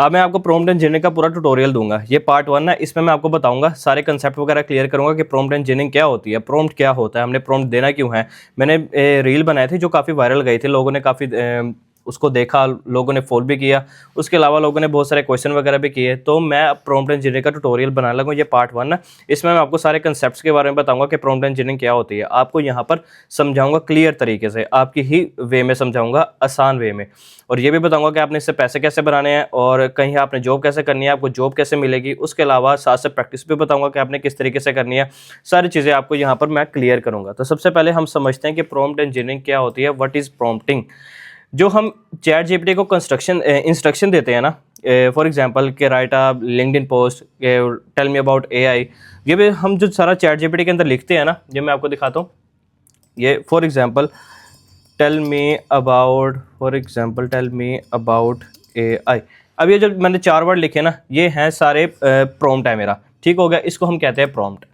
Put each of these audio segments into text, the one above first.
अब मैं आपको प्रॉम्प्ट इंजीनियरिंग का पूरा ट्यूटोरियल दूंगा। ये पार्ट 1 है, इसमें मैं आपको बताऊंगा, सारे कंसेप्ट वगैरह क्लियर करूंगा कि प्रॉम्प्ट इंजीनियरिंग क्या होती है, प्रॉम्प्ट क्या होता है, हमने प्रॉम्प्ट देना क्यों है। मैंने रील बनाए थे जो काफ़ी वायरल गई थी, लोगों ने काफ़ी उसको देखा, लोगों ने फॉलो भी किया। उसके अलावा लोगों ने बहुत सारे क्वेश्चन वगैरह भी किए। तो मैं प्रॉम्प्ट इंजीनियरिंग का ट्यूटोरियल बनाने लगा हूं, ये पार्ट 1 है। इसमें मैं आपको सारे कंसेप्ट्स के बारे में बताऊंगा कि प्रॉम्प्ट इंजीनियरिंग क्या होती है। आपको यहाँ पर समझाऊंगा क्लियर तरीके से, आपकी ही वे में समझाऊंगा, आसान वे में। और ये भी बताऊंगा कि आपने इससे पैसे कैसे बनाने हैं और कहीं आपने जॉब कैसे करनी है, आपको जॉब कैसे मिलेगी। उसके अलावा साथ से प्रैक्टिस भी बताऊंगा कि आपने किस तरीके से करनी है। सारी चीज़ें आपको यहाँ पर मैं क्लियर करूंगा। तो सबसे पहले हम समझते हैं कि प्रॉम्प्ट इंजीनियरिंग क्या होती है, व्हाट इज़ प्रॉम्प्टिंग। जो हम चैट जीपीटी को इंस्ट्रक्शन देते हैं ना, फॉर एग्जांपल कि write a LinkedIn post, tell me about AI, ये भी हम जो सारा चैट जीपीटी के अंदर लिखते हैं ना, ये मैं आपको दिखाता हूँ। ये for example tell me about AI. अब ये जो मैंने 4 वर्ड लिखे ना, ये हैं सारे प्रॉम्प्ट है मेरा। ठीक हो गया, इसको हम कहते हैं प्रॉम्प्ट।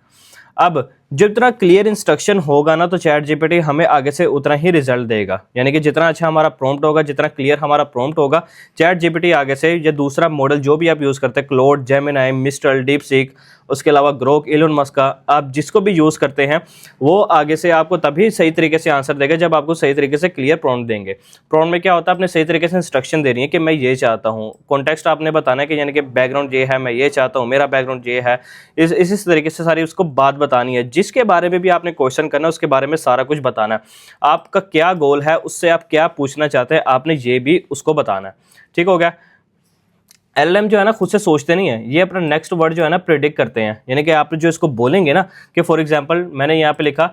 अब जितना क्लियर इंस्ट्रक्शन होगा ना, तो चैट जीपीटी हमें आगे से उतना ही रिजल्ट देगा। यानी कि जितना अच्छा हमारा प्रॉम्प्ट होगा, जितना क्लियर हमारा प्रॉम्प्ट होगा, चैट जीपीटी आगे से या दूसरा मॉडल जो भी आप यूज़ करते हैं, क्लोड, जेमिनाई, मिस्ट्रल, डीप सीक, उसके अलावा ग्रोक, इलोन मस्क का, आप जिसको भी यूज़ करते हैं, वो आगे से आपको तभी सही तरीके से आंसर देगा जब आपको सही तरीके से क्लियर प्रॉम्प्ट देंगे। प्रॉम्प्ट में क्या होता है, आपने सही तरीके से इंस्ट्रक्शन देनी है कि मैं ये चाहता हूँ, कॉन्टेक्स्ट आपने बताना है कि यानी कि बैकग्राउंड ये है, मैं ये चाहता हूँ, मेरा बैकग्राउंड ये है, इस तरीके से सारी उसको बात बतानी है। जिसके बारे में भी आपने क्वेश्चन करना है, उसके बारे में सारा कुछ बताना है। आपका क्या गोल है, उससे आप क्या पूछना चाहते हैं, आपने ये भी उसको बताना है। ठीक हो गया। एलएलएम जो है ना, खुद से सोचते नहीं है, ये अपना नेक्स्ट वर्ड जो है ना प्रेडिक्ट करते हैं। यानी कि आप जो इसको बोलेंगे ना, कि फॉर एग्जांपल मैंने यहाँ पे लिखा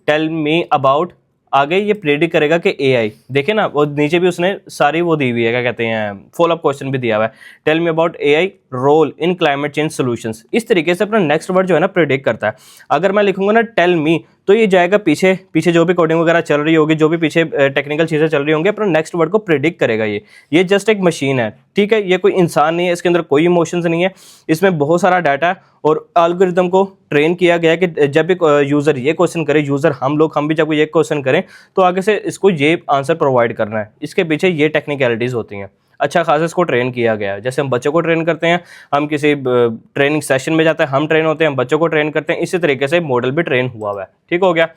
टेल मी अबाउट, आगे ये प्रेडिक्ट करेगा कि एआई, देखे ना वो नीचे भी उसने सारी वो दी हुई है, क्या कहते हैं, फॉलो अप क्वेश्चन भी दिया हुआ है, tell me about AI role in climate change solutions. इस तरीके से अपना नेक्स्ट वर्ड जो है ना प्रेडिक्ट करता है। अगर मैं लिखूंगा ना टेल मी, तो ये जाएगा पीछे पीछे जो भी कोडिंग वगैरह चल रही होगी, जो भी पीछे टेक्निकल चीज़ें चल रही होंगी, अपना नेक्स्ट वर्ड को प्रेडिक्ट करेगा। ये जस्ट एक मशीन है, ठीक है, ये कोई इंसान नहीं है, इसके अंदर कोई इमोशंस नहीं है, इसमें बहुत सारा डाटा है और एल्गोरिथम को ट्रेन किया गया है कि जब भी यूज़र ये क्वेश्चन करे, यूज़र हम भी जब ये क्वेश्चन करें, तो आगे से इसको ये आंसर प्रोवाइड करना है। इसके पीछे ये टेक्निकलिटीज़ होती हैं। अच्छा खासा इसको ट्रेन किया गया है। जैसे हम बच्चों को ट्रेन करते हैं, हम किसी ट्रेनिंग सेशन में जाते हैं, हम ट्रेन होते हैं, हम बच्चों को ट्रेन करते हैं, इसी तरीके से मॉडल भी ट्रेन हुआ हुआ है। ठीक हो गया।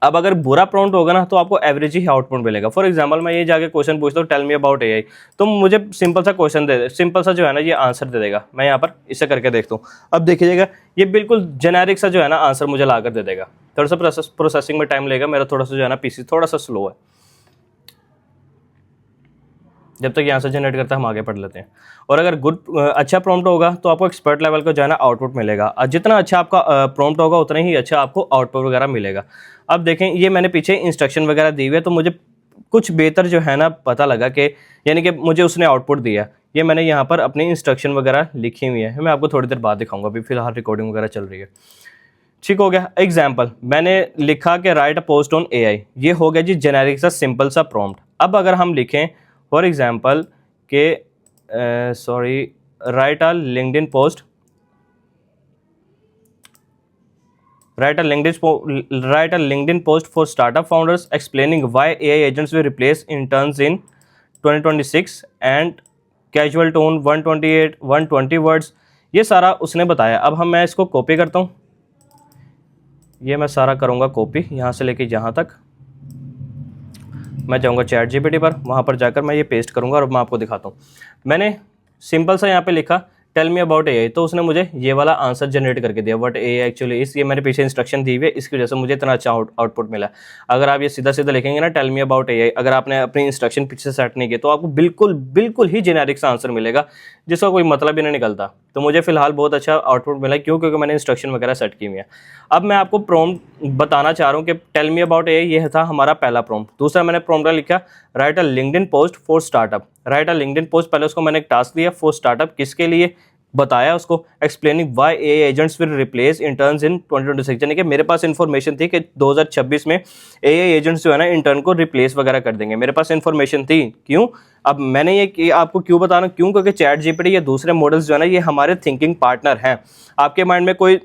अब अगर बुरा प्रॉम्प्ट होगा ना, तो आपको एवरेज ही आउटपुट मिलेगा। फॉर एग्जांपल मैं ये जाके क्वेश्चन पूछता हूँ टेल मी अबाउट एआई, तो मुझे सिंपल सा क्वेश्चन दे दे, सिंपल सा जो है ना ये आंसर दे देगा। मैं यहाँ पर इसे करके देखता हूँ। अब देखिएगा, ये बिल्कुल जेनेरिक सा जो है ना आंसर मुझे ला कर दे देगा। थोड़ा सा प्रोसेसिंग में टाइम लेगा, मेरा थोड़ा सा जो है ना पीसी थोड़ा सा स्लो है। जब तक ये आंसर जनरेट करता है हम आगे पढ़ लेते हैं। और अगर अच्छा प्रॉम्प्ट होगा, तो आपको एक्सपर्ट लेवल का जो है ना आउटपुट मिलेगा। जितना अच्छा आपका प्रॉम्प्ट होगा, उतना ही अच्छा आपको आउटपुट वगैरह मिलेगा। अब देखें, ये मैंने पीछे इंस्ट्रक्शन वगैरह दी हुई है, तो मुझे कुछ बेहतर जो है ना पता लगा कि यानी कि मुझे उसने आउटपुट दिया। ये मैंने यहाँ पर अपनी इंस्ट्रक्शन वगैरह लिखी हुई है, मैं आपको थोड़ी देर बाद दिखाऊंगा, अभी फिलहाल रिकॉर्डिंग वगैरह चल रही है। ठीक हो गया। एग्जाम्पल मैंने लिखा कि write a post on AI, ये हो गया जी जेनेरिक सा सिंपल सा प्रॉम्प्ट। अब अगर हम लिखें फॉर एग्जाम्पल के right a LinkedIn post, write a LinkedIn post for startup founders explaining why AI agents will replace interns in 2026 and casual tone 120 words। ये सारा उसने बताया। अब मैं इसको कॉपी करता हूँ, ये मैं सारा करूँगा कॉपी, यहाँ से लेके यहाँ तक मैं जाऊँगा चैट जीपीटी पर, वहाँ पर जाकर मैं ये पेस्ट करूँगा और मैं आपको दिखाता हूँ। मैंने सिंपल सा यहाँ पे लिखा टेल मी अबाउट एआई, तो उसने मुझे ये वाला आंसर जनरेट करके दिया, व्हाट एआई एक्चुअली इस। ये मेरे पीछे इंस्ट्रक्शन दी हुई है, इसकी वजह से मुझे इतना अच्छा आउटपुट मिला। अगर आप ये सीधा सीधा लिखेंगे ना टेल मी अबाउट एआई, अगर आपने अपनी इंस्ट्रक्शन पीछे सेट नहीं किए, तो आपको बिल्कुल ही जेनेरिक सा आंसर मिलेगा जिसका कोई मतलब ही नहीं निकलता। तो मुझे फिलहाल बहुत अच्छा आउटपुट मिला, क्योंकि मैंने इंस्ट्रक्शन वगैरह सेट की हुई है। अब मैं आपको प्रॉम्प्ट बताना चाह रहा हूँ कि टेल मी अबाउट एआई, ये था हमारा पहला प्रॉम्प्ट। दूसरा मैंने प्रॉम्प्ट लिखा right a LinkedIn post for startup. Right a LinkedIn post, पहले उसको मैंने एक टास्क दिया, फॉर स्टार्टअप किसके लिए बताया उसको, explaining why AI agents will replace interns in 2026। यानी कि मेरे पास इन्फॉर्मेशन थी कि 2026 में एआई एजेंट्स जो है ना इंटर्न को रिप्लेस वगैरह कर देंगे, मेरे पास इन्फॉर्मेशन थी। क्यों? अब मैंने ये आपको क्यों बता रहा हूँ, क्यों? क्योंकि चैट जीपीटी या दूसरे मॉडल्स जो है ना, ये हमारे थिंकिंग पार्टनर हैं। आपके माइंड में कोई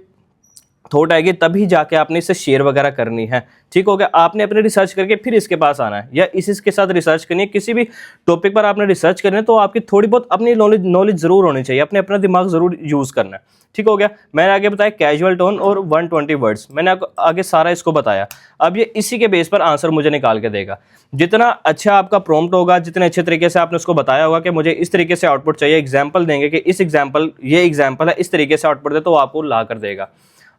थॉट आएगी तभी जाके आपने इसे शेयर वगैरह करनी है। ठीक हो गया, आपने अपने रिसर्च करके फिर इसके पास आना है, या इसके साथ रिसर्च करनी है, किसी भी टॉपिक पर आपने रिसर्च करनी है तो आपकी थोड़ी बहुत अपनी नॉलेज जरूर होनी चाहिए, अपने अपना दिमाग जरूर यूज करना है। ठीक हो गया, मैंने आगे बताया कैजुअल टोन और 120 वर्ड्स, मैंने आगे सारा इसको बताया। अब ये इसी के बेस पर आंसर मुझे निकाल के देगा। जितना अच्छा आपका प्रॉम्प्ट होगा, जितने अच्छे तरीके से आपने उसको बताया होगा कि मुझे इस तरीके से आउटपुट चाहिए, एग्जाम्पल देंगे कि ये एग्जाम्पल है, इस तरीके से आउटपुट दे, तो आपको ला कर देगा।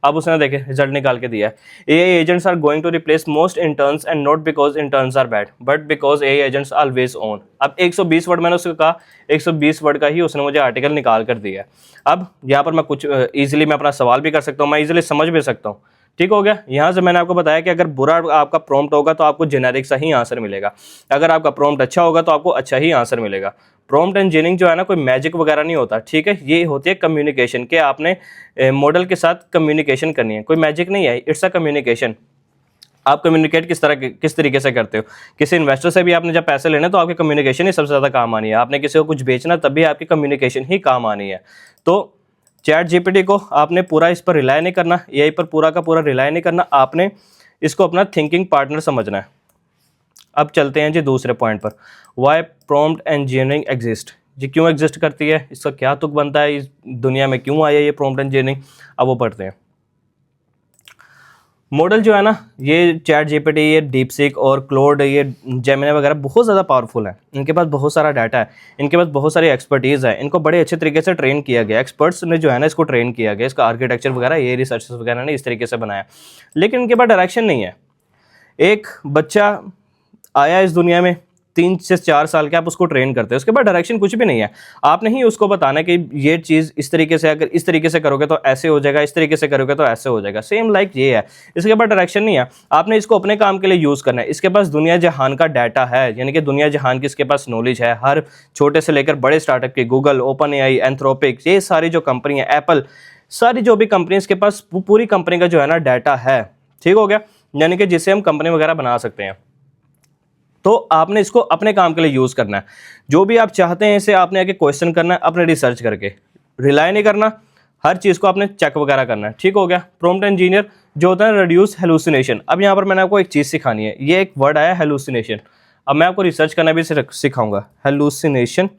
अब उसने देखे रिजल्ट निकाल के दिया है, AI agents are going to replace most interns and not because interns are bad but because AI agents always on. अब 120 वर्ड मैंने उसको कहा, 120 वर्ड का ही उसने मुझे आर्टिकल निकाल कर दिया है। अब यहाँ पर मैं कुछ इजीली मैं अपना सवाल भी कर सकता हूँ, मैं इजीली समझ भी सकता हूँ। ठीक हो गया, यहाँ से मैंने आपको बताया कि अगर बुरा आपका प्रॉम्प्ट होगा तो आपको जेनेरिक सा ही आंसर मिलेगा, अगर आपका प्रॉम्प्ट अच्छा होगा तो आपको अच्छा ही आंसर मिलेगा। प्रॉम्प्ट इंजीनियरिंग जो है ना, कोई मैजिक वगैरह नहीं होता। ठीक है, ये होती है कम्युनिकेशन, के आपने मॉडल के साथ कम्युनिकेशन करनी है, कोई मैजिक नहीं है, इट्स अ कम्युनिकेशन। आप कम्युनिकेट किस तरीके से करते हो, किसी इन्वेस्टर से भी आपने जब पैसे लेने तो आपकी कम्युनिकेशन ही सबसे ज़्यादा काम आनी है, आपने किसी को कुछ बेचना तब भी आपकी कम्युनिकेशन ही काम आनी है। तो चैट जीपीटी को आपने पूरा इस पर रिलाय नहीं करना, एआई पर पूरा का पूरा रिलाय नहीं करना, आपने इसको अपना थिंकिंग पार्टनर समझना है। अब चलते हैं जी दूसरे पॉइंट पर, वाई प्रॉम्प्ट इंजीनियरिंग एग्जिस्ट, जी क्यों एग्जिस्ट करती है, इसका क्या तुक बनता है, इस दुनिया में क्यों आया ये प्रॉम्प्ट इंजीनियरिंग, अब वो पढ़ते हैं। मॉडल जो है ना, ये चैट जीपीटी, ये डीपसीक और क्लोड, ये जेमिनी वगैरह बहुत ज़्यादा पावरफुल है, इनके पास बहुत सारा डाटा है, इनके पास बहुत सारी एक्सपर्टीज़ है, इनको बड़े अच्छे तरीके से ट्रेन किया गया, एक्सपर्ट्स ने जो है ना इसको ट्रेन किया गया, इसका आर्किटेक्चर वगैरह ये रिसर्चर्स वगैरह ने इस तरीके से बनाया, लेकिन इनके पास डायरेक्शन नहीं है। एक बच्चा आया इस दुनिया में 3 से 4 साल के, आप उसको ट्रेन करते हैं, उसके बाद डायरेक्शन कुछ भी नहीं है, आपने ही उसको बताना कि ये चीज़ इस तरीके से, अगर इस तरीके से करोगे तो ऐसे हो जाएगा, इस तरीके से करोगे तो ऐसे हो जाएगा, सेम लाइक ये है, इसके बाद डायरेक्शन नहीं है, आपने इसको अपने काम के लिए यूज़ करना है। इसके पास दुनिया जहान का डाटा है, यानी कि दुनिया जहान की इसके पास नॉलेज है, हर छोटे से लेकर बड़े स्टार्टअप की, गूगल, ओपन एआई, एंथ्रोपिक, ये सारी जो कंपनी है, एप्पल, सारी जो भी कंपनी, इसके पास पूरी कंपनी का जो है ना डाटा है। ठीक हो गया, यानी कि जिससे हम कंपनी वगैरह बना सकते हैं। तो आपने इसको अपने काम के लिए यूज़ करना है, जो भी आप चाहते हैं इसे आपने आके क्वेश्चन करना है, अपने रिसर्च करके, रिलाय नहीं करना, हर चीज़ को आपने चेक वगैरह करना है। ठीक हो गया, प्रॉम्प्ट इंजीनियर जो होता है रिड्यूस हेलुसिनेशन। अब यहाँ पर मैंने आपको एक चीज़ सिखानी है, ये एक वर्ड आया हेलुसिनेशन, अब मैं आपको रिसर्च करना भी सिखाऊंगा। हेलुसिनेशन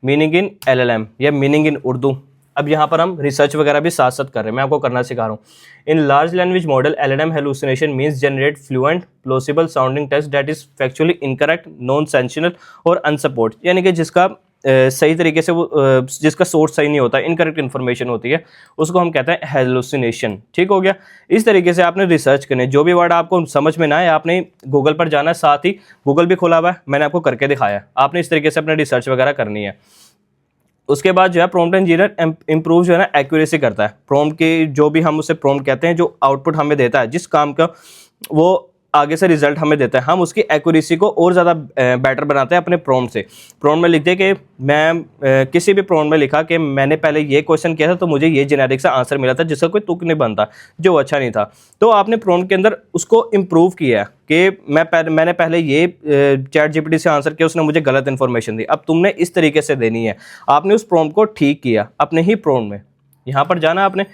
मीनिंग इन LLM या मीनिंग इन उर्दू। अब यहाँ पर हम रिसर्च वगैरह भी साथ साथ कर रहे हैं, मैं आपको करना सिखा रहा हूँ। In large language model LLM hallucination means generate fluent plausible sounding text that is factually incorrect, nonsensical और अनसपोर्ट, यानी कि जिसका सही तरीके से वो जिसका सोर्स सही नहीं होता, इनकरेक्ट इन्फॉर्मेशन होती है, उसको हम कहते हैं हेलुसिनेशन। ठीक हो गया, इस तरीके से आपने रिसर्च करने, जो भी वर्ड आपको समझ में ना आए आपने गूगल पर जाना है, साथ ही गूगल भी खोला हुआ है, मैंने आपको करके दिखाया, आपने इस तरीके से अपने रिसर्च वगैरह करनी है। उसके बाद जो है प्रॉम्प्ट इंजीनियर इंप्रूव जो है ना एक्यूरेसी करता है, प्रॉम्प्ट की जो भी हम उसे प्रॉम्प्ट कहते हैं, जो आउटपुट हमें देता है, जिस काम का वो आगे से रिजल्ट हमें देता है, हम उसकी एक्यूरेसी को और ज़्यादा बेटर बनाते हैं अपने प्रॉम्प्ट से। प्रॉम्प्ट में लिखते हैं कि मैं किसी भी प्रॉम्प्ट में लिखा कि मैंने पहले ये क्वेश्चन किया था तो मुझे ये जेनेरिक सा आंसर मिला था जिसका कोई तुक नहीं बनता, जो अच्छा नहीं था, तो आपने प्रॉम्प्ट के अंदर उसको इम्प्रूव किया कि मैंने पहले ये चैट जीपीटी से आंसर किया, उसने मुझे गलत इन्फॉर्मेशन दी, अब तुमने इस तरीके से देनी है, आपने उस प्रॉम्प्ट को ठीक किया अपने ही प्रॉम्प्ट में। यहाँ पर जाना आपने,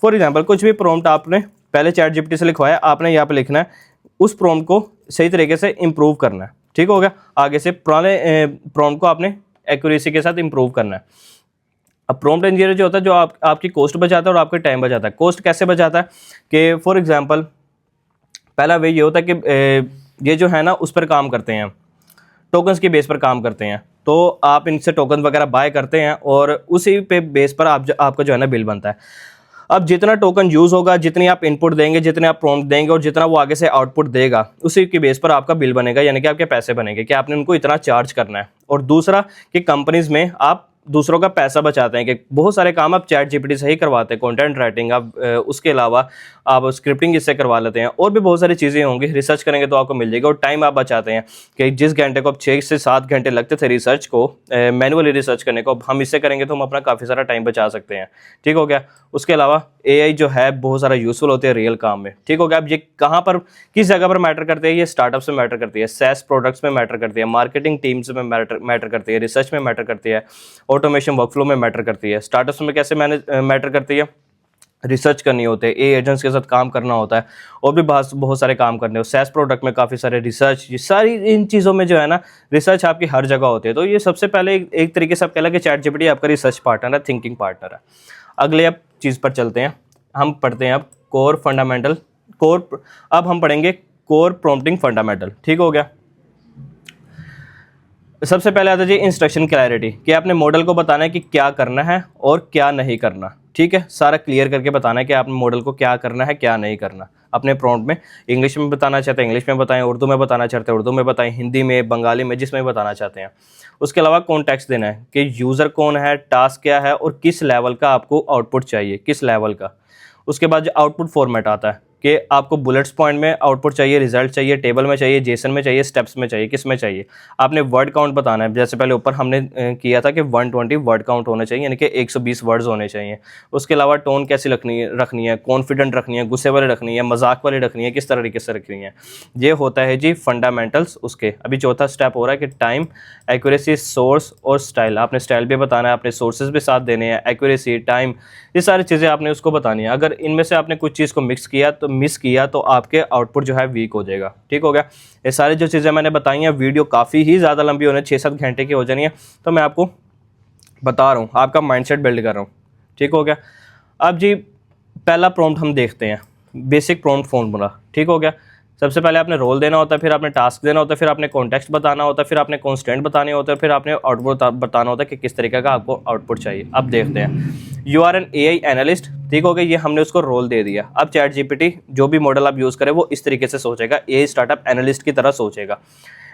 फॉर एग्जाम्पल कुछ भी प्रॉम्प्ट आपने पहले चैट जीपीटी से लिखवाया, आपने यहाँ पर लिखना है, उस प्रॉम्प्ट को सही तरीके से इंप्रूव करना है। ठीक हो गया, आगे से पुराने प्रॉम्प्ट को आपने एक्यूरेसी के साथ इंप्रूव करना है। अब प्रॉम्प्ट इंजीनियर जो होता है, जो आपकी कॉस्ट बचाता है और आपका टाइम बचाता है। कॉस्ट कैसे बचाता है कि फॉर एग्जांपल पहला वे ये होता है कि ये जो है ना उस पर काम करते हैं, टोकन्स के बेस पर काम करते हैं, तो आप इनसे टोकन वगैरह बाय करते हैं और उसी पे बेस पर आपका जो है ना बिल बनता है। अब जितना टोकन यूज़ होगा, जितनी आप इनपुट देंगे, जितने आप प्रॉम्प्ट देंगे और जितना वो आगे से आउटपुट देगा, उसी के बेस पर आपका बिल बनेगा, यानी कि आपके पैसे बनेंगे कि आपने उनको इतना चार्ज करना है। और दूसरा कि कंपनीज़ में आप दूसरों का पैसा बचाते हैं, कि बहुत सारे काम आप चैट जीपीटी से ही करवाते हैं, कंटेंट राइटिंग, आप उसके अलावा आप स्क्रिप्टिंग इससे करवा लेते हैं, और भी बहुत सारी चीज़ें होंगी, रिसर्च करेंगे तो आपको मिल जाएगी। और टाइम आप बचाते हैं कि जिस घंटे को आप 6 से 7 घंटे लगते थे रिसर्च को, मैनुअली रिसर्च करने को, अब हम इससे करेंगे तो हम अपना काफ़ी सारा टाइम बचा सकते हैं। ठीक हो गया, उसके अलावा एआई जो है बहुत सारा यूजफुल होते हैं रियल काम में। ठीक हो गया, अब ये कहाँ पर किस जगह पर मैटर करते हैं, ये स्टार्टअप्स में मैटर करती है, सैस प्रोडक्ट्स में मैटर करती है, मार्केटिंग टीम्स में मैटर करती है, रिसर्च में मैटर करती है, ऑटोमेशन वर्कफ्लो में मैटर करती है। स्टार्टअप्स में कैसे मैटर करती है, रिसर्च करनी होती है, ए एजेंट्स के साथ काम करना होता है, और भी बहुत बहुत सारे काम करने हो, सैस प्रोडक्ट में काफ़ी सारे रिसर्च, ये सारी इन चीज़ों में जो है ना रिसर्च आपकी हर जगह होती है। तो ये सबसे पहले एक तरीके से आप कह लें कि चैट जीपीटी आपका रिसर्च पार्टनर है, थिंकिंग पार्टनर है। अगले अब चीज़ पर चलते हैं, हम पढ़ते हैं अब कोर फंडामेंटल कोर अब हम पढ़ेंगे कोर प्रॉम्प्टिंग फंडामेंटल। ठीक हो गया। सबसे पहले आता है जी इंस्ट्रक्शन क्लैरिटी, कि आपने मॉडल को बताना है कि क्या करना है और क्या नहीं करना। ठीक है, सारा क्लियर करके बताना है कि आपने मॉडल को क्या करना है क्या नहीं करना अपने प्रॉम्प्ट में। इंग्लिश में बताना चाहते हैं इंग्लिश में बताएं, उर्दू में बताना चाहते हैं उर्दू में बताएं, हिंदी में, बंगाली में, जिसमें बताना चाहते हैं। उसके अलावा कॉन्टेक्स्ट देना है कि यूज़र कौन है, टास्क क्या है और किस लेवल का आपको आउटपुट चाहिए, किस लेवल का। उसके बाद जो आउटपुट फॉर्मेट आता है कि आपको बुलेट्स पॉइंट में आउटपुट चाहिए, रिजल्ट चाहिए, टेबल में चाहिए, जेसन में चाहिए, स्टेप्स में चाहिए, किस में चाहिए। आपने वर्ड काउंट बताना है, जैसे पहले ऊपर हमने किया था कि 120 वर्ड काउंट होना चाहिए, यानी कि 120 वर्ड्स होने चाहिए। उसके अलावा टोन कैसी रखनी है, कॉन्फिडेंट रखनी है, गुस्से वाले रखनी है, मजाक वाली रखनी है, किस तरीके से रखनी है। ये होता है जी फंडामेंटल्स। उसके अभी चौथा स्टेप हो रहा है कि टाइम, एक्यूरेसी, सोर्स और स्टाइल। आपने स्टाइल भी बताना है, आपने सोर्सेज भी साथ देने हैं, एक्यूरेसी, टाइम, ये सारी चीज़ें आपने उसको बतानी है। अगर इनमें से आपने कुछ चीज़ को मिस किया तो आपके आउटपुट जो है वीक हो जाएगा। ठीक हो गया। ये सारी जो चीज़ें मैंने बताई हैं, वीडियो काफ़ी ही ज़्यादा लंबी होने, 6-7 घंटे की हो जानी है, तो मैं आपको बता रहा हूँ, आपका माइंडसेट बिल्ड कर रहा हूँ। ठीक हो गया। अब जी पहला प्रॉम्प्ट हम देखते हैं, बेसिक प्रॉम्प्ट फॉर्मूला। ठीक हो गया। सबसे पहले आपने रोल देना होता है, फिर आपने टास्क देना होता है, फिर आपने कॉन्टेक्स्ट बताना होता है, फिर आपने कॉन्स्टेंट बताने होते हैं, फिर आपने आउटपुट बताना होता है कि किस तरीके का आपको आउटपुट चाहिए। अब देखते हैं, you are an AI analyst. ठीक हो गया, ये हमने उसको रोल दे दिया। अब चैट जीपीटी जो भी मॉडल आप यूज़ करें वो इस तरीके से सोचेगा, AI स्टार्टअप एनालिस्ट की तरह सोचेगा।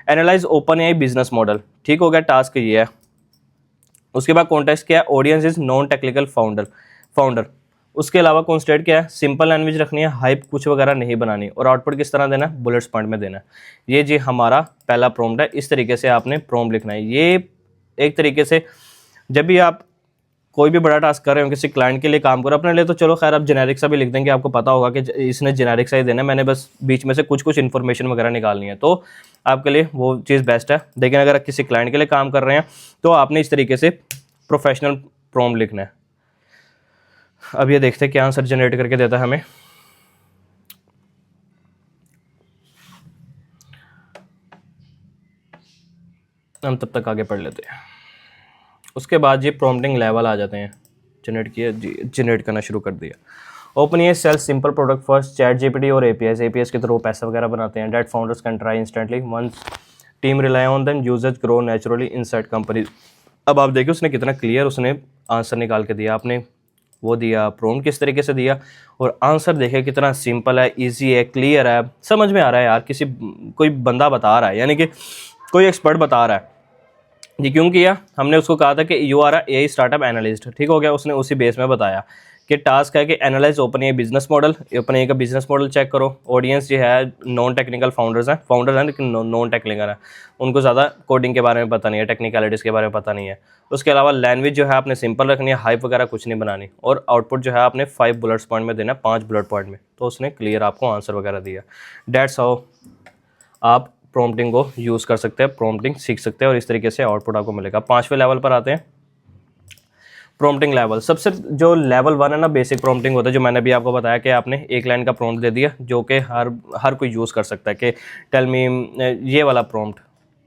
Analyse open AI business model. ठीक हो गया, टास्क ये है। उसके बाद कॉन्टेक्स्ट क्या है, audience is non technical founder. उसके अलावा कॉन्स्टेंट क्या है, सिंपल लैंग्वेज रखनी है, हाइप कुछ वगैरह नहीं बनानी, और आउटपुट किस तरह देना है, बुलेट्स पॉइंट में देना है। ये जी हमारा पहला प्रॉम्प्ट है। इस तरीके से आपने प्रॉम्प्ट लिखना है। ये एक तरीके से जब भी आप कोई भी बड़ा टास्क कर रहे हो, किसी क्लाइंट के लिए काम करो, अपने लिए तो चलो खैर आप जेनेरिक सा भी लिख देंगे, आपको पता होगा कि इसने जेनेरिक सा ही देना है, मैंने बस बीच में से कुछ इन्फॉर्मेशन वगैरह निकालनी है, तो आपके लिए वो चीज़ बेस्ट है। लेकिन अगर आप किसी क्लाइंट के लिए काम कर रहे हैं तो आपने इस तरीके से प्रोफेशनल प्रॉम्प्ट लिखना है। अब ये देखते हैं क्या आंसर जनरेट करके देता है हमें। हम तब तक आगे पढ़ लेते हैं। उसके बाद ये प्रॉम्प्टिंग लेवल आ जाते हैं, जनरेट करना शुरू कर दिया। OpenAI sell simple product first, ChatGPT और APIs के थ्रू पैसा वगैरह बनाते हैं। That founders can try instantly once team rely on them, users grow naturally inside company. अब आप देखिए उसने कितना क्लियर उसने आंसर निकाल के दिया। आपने वो दिया प्रॉम्प्ट किस तरीके से दिया, और आंसर देखिए कितना सिंपल है, इजी है, क्लियर है, समझ में आ रहा है यार, कोई बंदा बता रहा है, यानी कि कोई एक्सपर्ट बता रहा है। ये क्यों किया, हमने उसको कहा था कि you are AI startup analyst. ठीक हो गया, उसने उसी बेस में बताया कि टास्क है कि analyse OpenAI business model, OpenAI का बिजनेस मॉडल चेक करो। ऑडियंस जो है नॉन टेक्निकल फाउंडर हैं लेकिन नॉन टेक्निकल है, उनको ज़्यादा कोडिंग के बारे में पता नहीं है, टेक्निकलिटीज़ के बारे में पता नहीं है। उसके अलावा लैंग्वेज जो है आपने सिंपल रखनी है, हाइप वगैरह कुछ नहीं बनानी, और आउटपुट जो है आपने 5 बुलेट्स पॉइंट में देना है, 5 बुलेट पॉइंट में। तो उसने क्लियर आपको आंसर वगैरह दिया। डेट्स हाउ आप प्रॉम्प्टिंग को यूज़ कर सकते हैं, प्रॉम्प्टिंग सीख सकते हैं, और इस तरीके से आउटपुट आपको मिलेगा। 5वें लेवल पर आते हैं, प्रॉम्प्टिंग लेवल। सबसे जो लेवल 1 है ना, बेसिक प्रॉम्प्टिंग होता है, जो मैंने भी आपको बताया कि आपने एक लाइन का प्रॉम्प्ट दे दिया जो कि हर कोई यूज़ कर सकता है कि टेल मी, ये वाला prompt,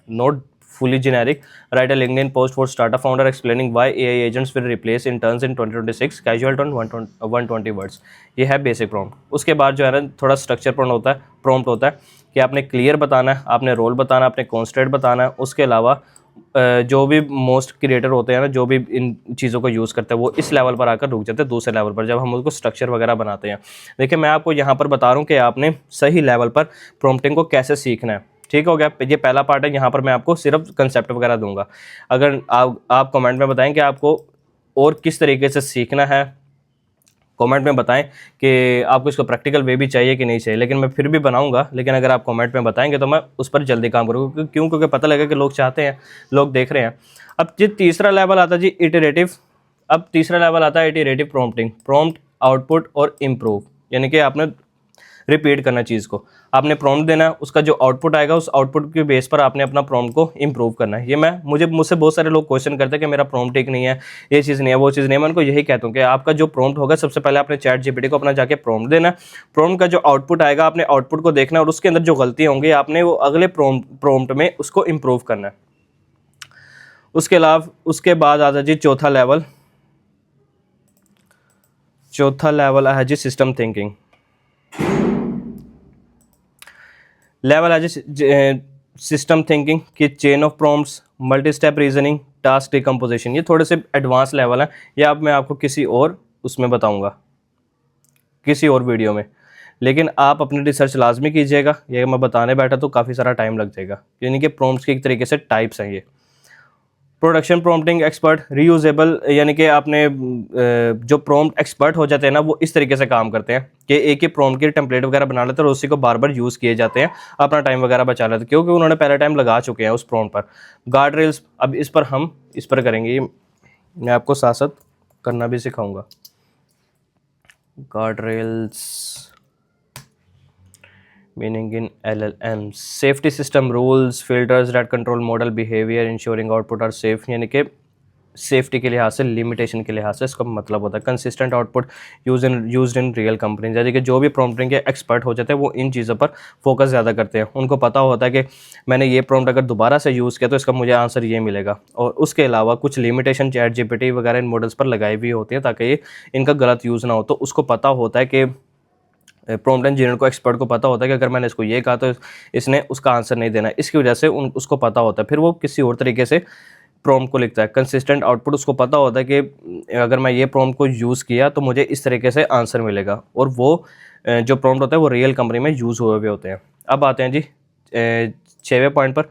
note fully generic, write a LinkedIn post for startup founder explaining why AI agents will replace interns in 2026, casual tone 120 words। ये है बेसिक प्रॉम्प्ट। उसके बाद जो है ना थोड़ा स्ट्रक्चर प्रॉम्प्ट होता है कि आपने क्लियर बताना है, आपने रोल बताना है, आपने कॉन्स्टेंट बताना है। उसके अलावा जो भी मोस्ट क्रिएटर होते हैं ना, जो भी इन चीज़ों को यूज़ करते हैं, वो इस लेवल पर आकर रुक जाते हैं दूसरे लेवल पर, जब हम उसको स्ट्रक्चर वगैरह बनाते हैं। देखिए मैं आपको यहाँ पर बता रहा हूँ कि आपने सही लेवल पर प्रॉम्प्टिंग को कैसे सीखना है। ठीक हो गया, ये पहला पार्ट है, यहाँ पर मैं आपको सिर्फ कंसेप्ट वगैरह दूंगा। अगर आप कमेंट में बताएं कि आपको और किस तरीके से सीखना है, कमेंट में बताएं कि आपको इसको प्रैक्टिकल वे भी चाहिए कि नहीं चाहिए, लेकिन मैं फिर भी बनाऊंगा। लेकिन अगर आप कमेंट में बताएंगे तो मैं उस पर जल्दी काम करूँगा, क्योंकि पता लगा कि लोग चाहते हैं, लोग देख रहे हैं। अब जी तीसरा लेवल आता है जी इटरेटिव। अब तीसरा लेवल आता है इटरेटिव प्रॉम्प्टिंग, प्रॉम्प्ट, आउटपुट और इम्प्रूव, यानी कि आपने रिपीट करना चीज़ को। आपने प्रॉम्प्ट देना है, उसका जो आउटपुट आएगा उस आउटपुट के बेस पर आपने अपना प्रॉम्प्ट को इंप्रूव करना है। ये मुझसे बहुत सारे लोग क्वेश्चन करते हैं कि मेरा प्रॉम्प्ट ठीक नहीं है, ये चीज़ नहीं है, वो चीज़ नहीं है। मैं उनको यही कहता हूँ कि आपका जो प्रॉम्प्ट होगा, सबसे पहले आपने चैट जीपीटी को अपना जाके प्रॉम्प्ट देना है। प्रॉम्प्ट का जो आउटपुट आएगा आपने आउटपुट को देखना है, और उसके अंदर जो गलतियाँ होंगी आपने वो अगले प्रॉम्प्ट में उसको इम्प्रूव करना है। उसके अलावा उसके बाद आता जी चौथा लेवल है जी सिस्टम थिंकिंग। लेवल है जी सिस्टम थिंकिंग की chain of prompts, multi step reasoning, task decomposition. ये थोड़े से एडवांस लेवल हैं, ये अब मैं आपको किसी और उसमें बताऊंगा, किसी और वीडियो में। लेकिन आप अपनी रिसर्च लाजमी कीजिएगा, ये मैं बताने बैठा तो काफ़ी सारा टाइम लग जाएगा। यानी कि प्रॉम्प्ट्स के एक तरीके से टाइप्स हैं ये। प्रोडक्शन प्रॉम्प्टिंग एक्सपर्ट, रीयूजेबल, यानी कि आपने जो प्रॉम्प्ट एक्सपर्ट हो जाते हैं ना, वो इस तरीके से काम करते हैं कि एक ही प्रॉम्प्ट की टेम्पलेट वगैरह बना लेते हैं और उसी को बार बार यूज़ किए जाते हैं, अपना टाइम वगैरह बचा लेते हैं, क्योंकि उन्होंने पहले टाइम लगा चुके हैं उस प्रॉम्प्ट पर। गार्ड रेल्स, अब इस पर करेंगे, ये मैं आपको साथ साथ करना भी सिखाऊंगा। Guard rails meaning in LLM, safety system rules, filters that control model behavior, ensuring output are safe। यानी कि सेफ्टी के लिहाज से, लिमिटेशन के लिहाज से इसका मतलब होता है consistent output used in real company. यानी कि जो भी प्रॉम्प्टिंग के एक्सपर्ट हो जाते हैं वो इन चीज़ों पर फोकस ज़्यादा करते हैं। उनको पता होता है कि मैंने ये प्रॉम्प्ट अगर दोबारा से यूज़ किया तो इसका मुझे आंसर ये मिलेगा। और उसके अलावा कुछ लिमिटेशन चैट जीपीटी वगैरह इन मॉडल्स पर लगाई हुई होती है ताकि ये इनका गलत यूज़ ना हो। तो उसको पता होता है कि प्रॉम्प्ट इंजीनियर को, एक्सपर्ट को पता होता है कि अगर मैंने इसको ये कहा तो इसने उसका आंसर नहीं देना है, इसकी वजह से उसको पता होता है, फिर वो किसी और तरीके से प्रॉम्प्ट को लिखता है। कंसिस्टेंट आउटपुट, उसको पता होता है कि अगर मैं ये प्रॉम्प्ट को यूज़ किया तो मुझे इस तरीके से आंसर मिलेगा, और वो जो प्रॉम्प्ट होता है वो रियल कंपनी में यूज़ हुए हुए होते हैं। अब आते हैं जी 6वें पॉइंट पर,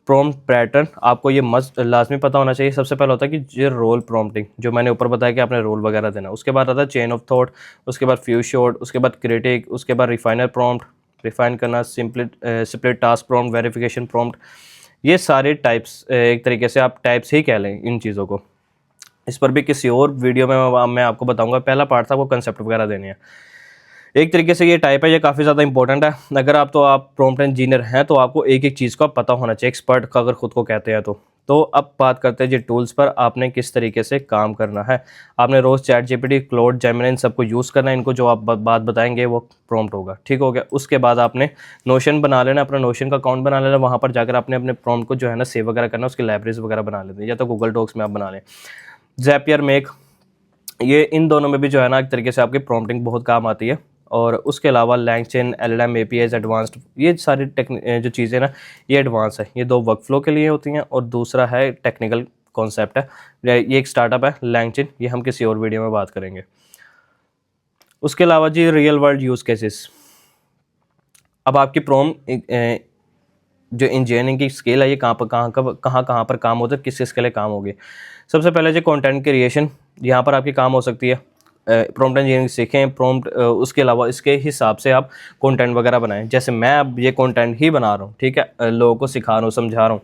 प्रॉम्प्ट पैटर्न। आपको ये मस्ट लाजमी पता होना चाहिए। सबसे पहले होता है कि ये रोल प्रॉम्प्टिंग, जो मैंने ऊपर बताया कि आपने रोल वगैरह देना। उसके बाद आता है चेन ऑफ थॉट, उसके बाद फ्यू शॉट, उसके बाद क्रिटिक, उसके बाद रिफाइनर प्रॉम्प्ट, रिफाइन करना, split task prompt, verification prompt. ये सारे टाइप्स, एक तरीके से आप टाइप्स ही कह लें इन चीज़ों को। इस पर भी किसी और वीडियो में मैं आपको बताऊंगा। पहला पार्ट था वो कंसेप्ट वगैरह देने हैं। एक तरीके से ये टाइप है, ये काफ़ी ज़्यादा इंपॉर्टेंट है। अगर आप प्रॉम्प्ट इंजीनियर हैं तो आपको एक एक चीज़ का पता होना चाहिए, एक्सपर्ट का अगर खुद को कहते हैं तो अब बात करते हैं जी टूल्स पर, आपने किस तरीके से काम करना है। आपने रोज़ चैट जीपीटी, क्लाउड, जेमिनी, इन सबको यूज़ करना है। इनको जो आप बात बताएंगे वो प्रॉम्प्ट होगा, ठीक हो गया। उसके बाद आपने नोशन बना लेना, अपना नोशन का अकाउंट बना लेना, वहाँ पर जाकर आपने अपने प्रॉम्प्ट को जो है ना सेव वगैरह करना, उसकी लाइब्रेरीज वगैरह बना लेते हैं, या तो गूगल डॉक्स में आप बना लें। ज़ैपियर, मेक, ये इन दोनों में भी जो है ना एक तरीके से आपकी प्रॉम्प्टिंग बहुत काम आती है। और उसके अलावा लैंगचेन, LLM, APIs, एडवांस्ड, ये सारी जो चीज़ें ना ये एडवांस है। ये दो वर्कफ्लो के लिए होती हैं और दूसरा है टेक्निकल कॉन्सेप्ट है। ये एक स्टार्टअप है लैंगचेन, ये हम किसी और वीडियो में बात करेंगे। उसके अलावा जी रियल वर्ल्ड यूज़ केसेस। अब आपकी जो इंजीनियरिंग की स्किल है ये कहाँ पर काम होता है, किस किस के लिए काम होगी। सबसे पहले जो कंटेंट क्रिएशन, यहाँ पर आपकी काम हो सकती है। प्रॉम्प्ट इंजीनियरिंग सीखें, प्रॉम्प्ट, उसके अलावा इसके हिसाब से आप कंटेंट वगैरह बनाएं। जैसे मैं अब ये कंटेंट ही बना रहा हूँ, ठीक है, लोगों को सिखा रहा हूँ, समझा रहा हूँ।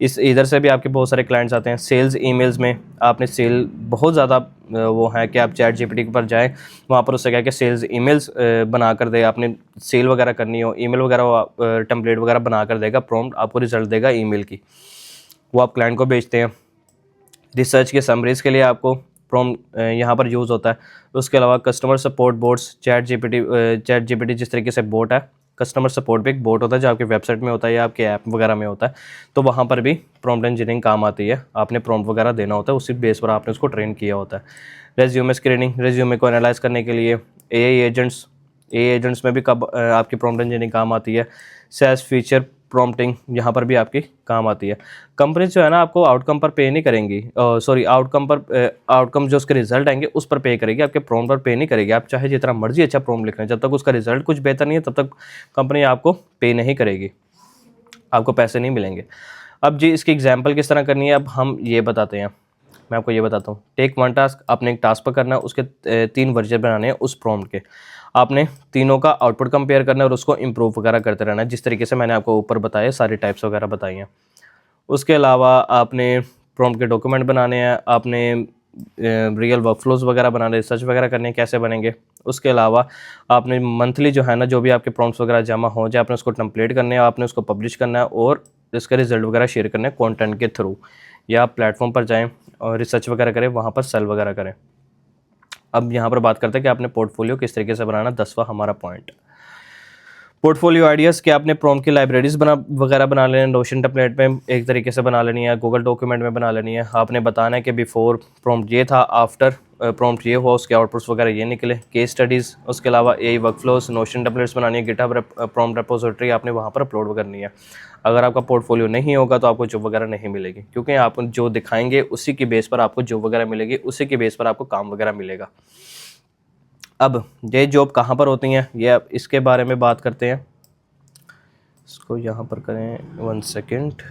इधर से भी आपके बहुत सारे क्लाइंट्स आते हैं। सेल्स ईमेल्स में आपने सेल बहुत ज़्यादा वो है कि आप चैट जीपीटी पर जाएं, वहाँ पर उससे क्या कि सेल्स ईमेल्स बना कर दे। आपने सेल वगैरह करनी हो, ईमेल वगैरह टेम्पलेट वगैरह बना कर देगा, प्रॉम्प्ट आपको रिजल्ट देगा ईमेल की, वो आप क्लाइंट को भेजते हैं। रिसर्च के समरीज़ के लिए आपको प्रॉम्प्ट यहाँ पर यूज़ होता है। उसके अलावा customer support boats, chat GPT जिस तरीके से बोट है, कस्टमर सपोर्ट भी एक बोट होता है जो आपकी वेबसाइट में होता है या आपके ऐप वगैरह में होता है। तो वहाँ पर भी प्रॉम्प्ट इंजीनियरिंग काम आती है। आपने प्रॉम्प्ट वगैरह देना होता है, उसी बेस पर आपने उसको ट्रेन किया होता है। रेज्यूमे स्क्रीनिंग, रेज्यूमे को एनालाइज करने के लिए। AI एजेंट्स में भी आपकी प्रॉम्प्ट इंजीनियरिंग काम आती है। SaaS फीचर प्रॉम्प्टिंग, यहाँ पर भी आपकी काम आती है। कंपनी जो है ना आपको आउटकम पर पे नहीं करेंगी, आउटकम जो उसके रिजल्ट आएंगे उस पर पे करेगी, आपके प्रॉम्प्ट पर पे नहीं करेगी। आप चाहे जितना मर्जी अच्छा प्रॉम्प्ट लिख लें, जब तक उसका रिजल्ट कुछ बेहतर नहीं है तब तक कंपनी आपको पे नहीं करेगी, आपको पैसे नहीं मिलेंगे। अब जी इसकी एग्जाम्पल किस तरह करनी है, अब हम ये बताते हैं। मैं आपको ये बताता हूँ। टेक वन टास्क, आपने एक टास्क पर करना है, उसके 3 वर्जन बनाने हैं उस प्रॉम्प्ट के। आपने तीनों का आउटपुट कंपेयर करना है और उसको इंप्रूव वगैरह करते रहना है, जिस तरीके से मैंने आपको ऊपर बताया, सारी टाइप्स वगैरह बताई हैं। उसके अलावा आपने प्रॉम्प्ट के डॉक्यूमेंट बनाने हैं, आपने रियल वर्कफ्लोज वगैरह बनाने, रिसर्च वगैरह करने कैसे बनेंगे। उसके अलावा आपने मंथली जो है ना जो भी आपके प्रॉम्प्ट्स वगैरह जमा हो जाए आपने उसको टेम्पलेट करने हैं, आपने उसको पब्लिश करना है और इसका रिजल्ट वगैरह शेयर करना है कंटेंट के थ्रू, या आप प्लेटफॉर्म पर जाएं और रिसर्च वगैरह करें, वहाँ पर सेल वगैरह करें। अब यहाँ पर बात करते हैं कि आपने पोर्टफोलियो किस तरीके से बनाना, 10वां हमारा पॉइंट। पोर्टफोलियो आइडियाज़ कि आपने प्रॉम्प्ट की लाइब्रेरीज बना लेनी है, नोशन टेम्पलेट में एक तरीके से बना लेनी है, गूगल डॉक्यूमेंट में बना लेनी है। आपने बताना है कि बिफोर प्रॉम्प्ट ये था, आफ्टर प्रॉम्प्ट ये हुआ, उसके आउटपुट्स वगैरह ये निकले, केस स्टडीज़। उसके अलावा एआई वर्कफ्लोज, नोशन टेम्पलेट्स बनानी है, गिटहब प्रॉम्प्ट रिपोजिटरी आपने वहाँ पर अपलोड करनी है। अगर आपका पोर्टफोलियो नहीं होगा तो आपको जॉब वगैरह नहीं मिलेगी, क्योंकि आप जो दिखाएंगे उसी की बेस पर आपको जॉब वगैरह मिलेगी, उसी की बेस पर आपको काम वगैरह मिलेगा। अब ये जॉब कहाँ पर होती हैं ये अब इसके बारे में बात करते हैं। इसको यहाँ पर करें 1 सेकेंड।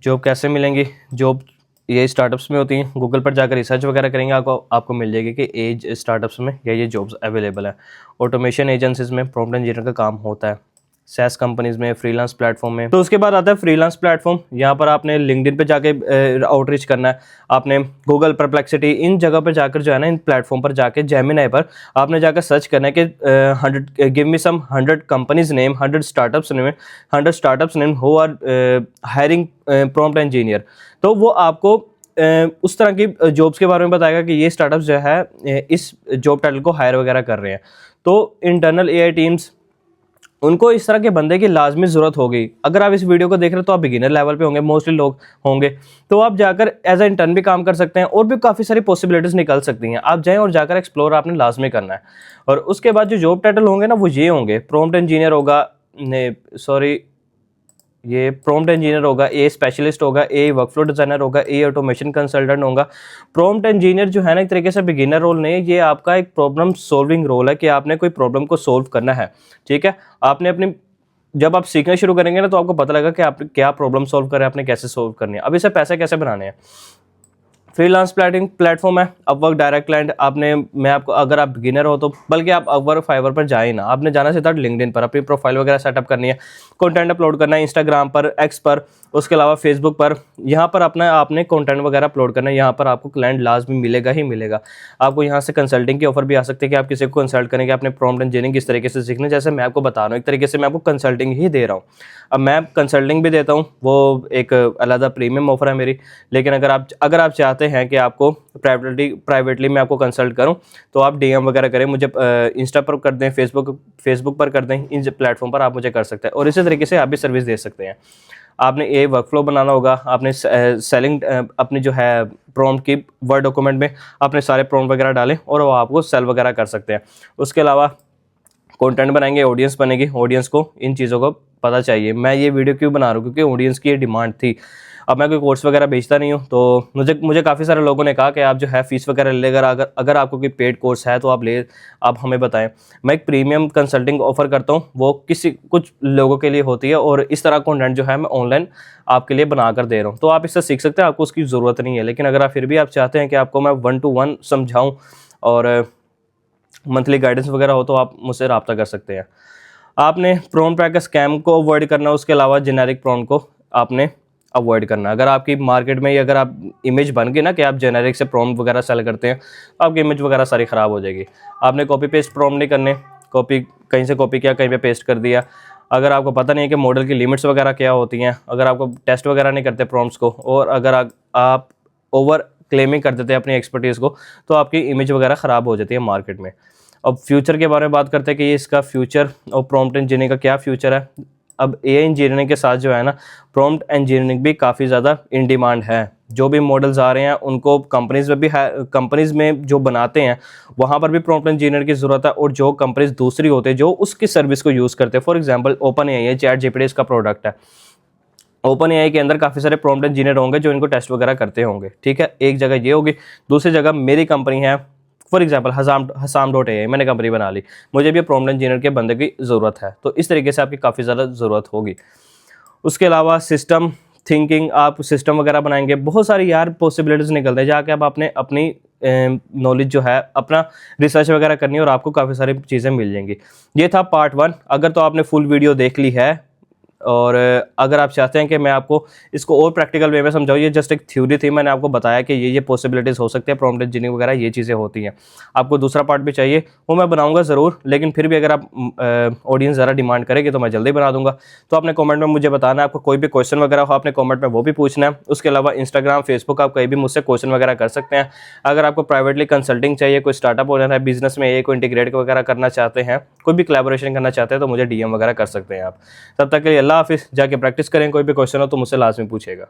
जॉब कैसे मिलेंगी, जॉब ये स्टार्टअप्स में होती हैं। गूगल पर जाकर रिसर्च वगैरह करेंगे, आपको मिल जाएगी कि एज स्टार्टअप्स में ये जॉब्स अवेलेबल है। ऑटोमेशन एजेंसीज में प्रॉम्प्ट इंजीनियर का काम होता है, सैस कंपनीज में, फ्रीलांस प्लेटफॉर्म में। तो उसके बाद आता है फ्रीलांस प्लेटफॉर्म। यहाँ पर आपने लिंक्डइन पे जाके आउटरीच करना है, आपने गूगल, परप्लेक्सिटी, इन जगह पर जाकर जो है ना, इन प्लेटफॉर्म पर जाके, जेमिनाई पर आपने जाकर सर्च करना है कि 100 give me some 100 companies name, 100 startups name who are hiring prompt engineer. तो वो आपको उस तरह की जॉब्स के बारे में बताएगा कि ये स्टार्टअप्स जो है इस जॉब टाइटल को हायर वगैरह कर रहे हैं। तो इंटरनल एआई टीम्स, उनको इस तरह के बंदे की लाजमी ज़रूरत होगी। अगर आप इस वीडियो को देख रहे हो तो आप बिगिनर लेवल पे होंगे, मोस्टली लोग होंगे, तो आप जाकर एज ए इंटर्न भी काम कर सकते हैं और भी काफ़ी सारी पॉसिबिलिटीज़ निकल सकती हैं। आप जाएं और जाकर एक्सप्लोर आपने लाजमी करना है। और उसके बाद जो जॉब टाइटल होंगे ना वो ये होंगे, प्रॉम्प्ट इंजीनियर होगा, ये प्रॉम्प्ट इंजीनियर होगा, ए स्पेशलिस्ट होगा, ए वर्कफ्लो डिजाइनर होगा, ए ऑटोमेशन कंसल्टेंट होगा। प्रॉम्प्ट इंजीनियर जो है ना एक तरीके से बिगिनर रोल नहीं है, ये आपका एक प्रॉब्लम सॉल्विंग रोल है कि आपने कोई प्रॉब्लम को सोल्व करना है। ठीक है, आपने अपनी जब आप सीखना शुरू करेंगे ना तो आपको पता लगेगा कि आप क्या प्रॉब्लम सॉल्व करें, आपने कैसे सॉल्व करनी है। अब इसे पैसे कैसे बनाने हैं। फ्रीलांस प्लेटफॉर्म है, अपवर्क, डायरेक्ट क्लाइंट। मैं आपको, अगर आप बिगिनर हो तो बल्कि आप अपवर्क, फाइवर पर जाए ना, आपने जाना सीधा लिंक्डइन पर अपनी प्रोफाइल वगैरह सेटअप करनी है, कंटेंट अपलोड करना है इंस्टाग्राम पर, एक्स पर, उसके अलावा फेसबुक पर। यहाँ पर अपना आपने कंटेंट वगैरह अपलोड करना है। यहाँ पर आपको क्लाइंट लाजमी मिलेगा ही मिलेगा। आपको यहाँ से कंसल्टिंग की ऑफर भी आ सकती है कि आप किसी को कंसल्ट करेंगे अपने प्रॉम्प्ट इंजीनियरिंग किस तरीके से सीखना। जैसे मैं आपको बता रहा हूँ, एक तरीके से मैं आपको कंसल्टिंग ही दे रहा हूँ। अब मैं कंसल्टिंग भी देता हूँ, वो एक अलग प्रीमियम ऑफर है मेरी। लेकिन अगर आप चाहते हैं कि आपको प्राइवेटली मैं आपको कंसल्ट करूं तो आप डीएम वगैरह करें मुझे, इंस्टा पर कर दें, फेसबुक पर कर दें, इन प्लेटफॉर्म पर आप मुझे कर सकते हैं। और इसी तरीके से आप भी सर्विस दे सकते हैं। आपने ये वर्कफ्लो बनाना होगा, आपने सेलिंग अपनी जो है प्रॉम्प्ट की वर्ड डॉक्यूमेंट में आपने सारे प्रॉम्प्ट वगैरह डालें और वो आपको सेल वगैरह कर सकते हैं। उसके अलावा कंटेंट बनाएंगे, ऑडियंस बनेगी, ऑडियंस को इन चीज़ों को पता चाहिए। मैं ये वीडियो क्यों बना रहा हूँ, क्योंकि ऑडियंस की ये डिमांड थी। अब मैं कोई कोर्स वगैरह बेचता नहीं हूँ, तो मुझे काफ़ी सारे लोगों ने कहा कि आप जो है फीस वगैरह लेकर अगर आपको कोई पेड कोर्स है तो आप हमें बताएं। मैं एक प्रीमियम कंसल्टिंग ऑफर करता हूँ, वो कुछ लोगों के लिए होती है और इस तरह कंटेंट जो है मैं ऑनलाइन आपके लिए बना कर दे रहा हूँ। तो आप इससे सीख सकते हैं, आपको उसकी ज़रूरत नहीं है। लेकिन अगर आप फिर भी आप चाहते हैं कि आपको मैं 1 to 1 समझाऊँ और मंथली गाइडेंस वगैरह हो तो आप मुझसे रब्ता कर सकते हैं। आपने प्रॉम्प्ट ट्रैकर स्कैम को अवॉइड करना, उसके अलावा जेनेरिक प्रॉम्प्ट को आपने अवॉइड करना। अगर आपकी मार्केट में अगर आप इमेज बन गई ना कि आप जेनेरिक से प्रॉम्प्ट वगैरह सेल करते हैं तो आपकी इमेज वगैरह सारी ख़राब हो जाएगी। आपने कॉपी पेस्ट प्रॉम्प्ट नहीं करने, कहीं से कॉपी किया कहीं पे पेस्ट कर दिया। अगर आपको पता नहीं है कि मॉडल की लिमिट्स वगैरह क्या होती हैं, अगर आपको टेस्ट वगैरह नहीं करते प्रॉम्प्ट्स को, और अगर आप ओवर क्लेमिंग कर देते हैं अपनी एक्सपर्टीज़ को, तो आपकी इमेज वगैरह ख़राब हो जाती है मार्केट में। अब फ्यूचर के बारे में बात करते हैं कि ये इसका फ्यूचर और प्रॉम्प्ट इंजीनियरिंग का क्या फ्यूचर है। अब एआई इंजीनियरिंग के साथ जो है ना प्रॉम्प्ट इंजीनियरिंग भी काफ़ी ज़्यादा इन डिमांड है। जो भी मॉडल्स आ रहे हैं उनको कंपनीज़ में जो बनाते हैं वहाँ पर भी प्रॉम्प्ट इंजीनियर की ज़रूरत है। और जो कंपनीज दूसरी होते हैं जो उसकी सर्विस को यूज़ करते हैं, फॉर एग्जांपल ओपन एआई है, चैट जीपीटी इसका प्रोडक्ट है। ओपन एआई के अंदर काफ़ी सारे प्रॉम्प्ट इंजीनियर होंगे जो इनको टेस्ट वगैरह करते होंगे। ठीक है, एक जगह ये होगी, दूसरी जगह मेरी कंपनी है, फॉर एग्जाम्पल हसाम.ai, मैंने कंपनी बना ली, मुझे भी प्रॉम्प्ट इंजीनियर के बंदे की ज़रूरत है। तो इस तरीके से आपकी काफ़ी ज़्यादा ज़रूरत होगी। उसके अलावा सिस्टम थिंकिंग, आप सिस्टम वगैरह बनाएंगे, बहुत सारी यार पॉसिबिलिटीज़ निकलते हैं। जाके आप अपनी नॉलेज जो है अपना रिसर्च वगैरह करनी है और आपको काफ़ी सारी चीज़ें मिल जाएंगी। ये था पार्ट 1। अगर तो आपने फुल वीडियो देख ली है और अगर आप चाहते हैं कि मैं आपको इसको और प्रैक्टिकल वे में समझाऊँ, ये जस्ट एक थ्योरी थी, मैंने आपको बताया कि ये पॉसिबिलिटीज़ हो सकती है, प्रॉम्प्ट इंजीनियरिंग वगैरह ये चीज़ें होती हैं। आपको दूसरा पार्ट भी चाहिए, वो मैं बनाऊंगा ज़रूर, लेकिन फिर भी अगर आप ऑडियंस ज़रा डिमांड करेगी तो मैं जल्दी बना दूंगा। तो आपने कमेंट में मुझे बताना है, आपको कोई भी क्वेश्चन वगैरह हो आपने कमेंट में वो भी पूछना है। उसके अलावा इंस्टाग्राम, फेसबुक, आप कहीं भी मुझसे क्वेश्चन वगैरह कर सकते हैं। अगर आपको प्राइवेटली कंसल्टिंग चाहिए, कोई स्टार्टअप ओनर है, बिजनेस में को इंटीग्रेट वगैरह करना चाहते हैं, कोई भी कोलैबोरेशन करना चाहते हैं, तो मुझे डीएम वगैरह कर सकते हैं आप। तब तक के लिए अल्लाह हाफिज़, जाके प्रैक्टिस करें, कोई भी क्वेश्चन हो तो मुझसे लाजमी पूछेगा।